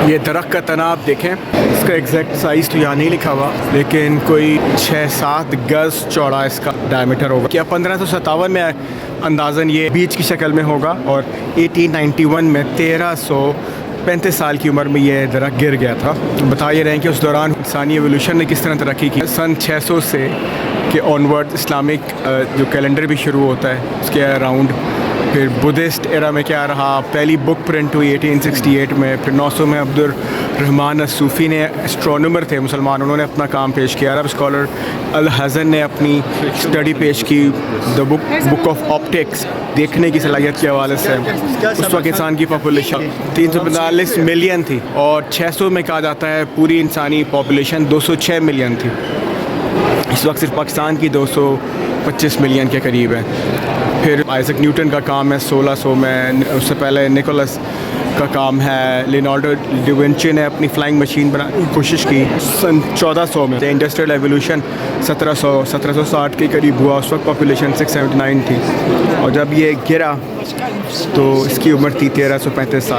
یہ درخت کا تنا آپ دیکھیں، اس کا ایگزیکٹ سائز تو یہاں نہیں لکھا ہوا، لیکن کوئی 6-7 گز چوڑا اس کا ڈائمیٹر ہوگا. کیا 1557 میں اندازاً یہ بیچ کی شکل میں ہوگا، اور 1891 میں 1335 سال کی عمر میں یہ درخت گر گیا تھا. بتا یہ رہے ہیں کہ اس دوران انسانی ایولیوشن نے کس طرح ترقی کی. سن 600 سے کہ آنورڈ اسلامک جو کیلنڈر بھی شروع ہوتا ہے اس کے اراؤنڈ. پھر بدھسٹ ایرا میں کیا رہا، پہلی بک پرنٹ ہوئی 1868 میں. پھر 900 میں عبد الرحمن الصوفی نے، اسٹرونومر تھے مسلمان، انہوں نے اپنا کام پیش کیا. عرب اسکالر الحزن نے اپنی اسٹڈی پیش کی، دا بک آف آپٹکس، دیکھنے کی صلاحیت کے حوالے سے. اس وقت انسان کی پاپولیشن 345 ملین تھی، اور 600 میں کہا جاتا ہے پوری انسانی پاپولیشن 206 ملین تھی. اس وقت صرف پاکستان کی 225 ملین کے قریب ہے. پھر آئزک نیوٹن کا کام ہے 1600 میں. اس سے پہلے نکولس کا کام ہے. لینارڈو ڈیونچی نے اپنی فلائنگ مشین بنانے کی کوشش کی سن 1400 میں. انڈسٹریل ایولیوشن 1760 کے قریب ہوا. اس وقت پاپولیشن 679 تھی، اور جب یہ گرا تو اس کی عمر تھی 1335 سال.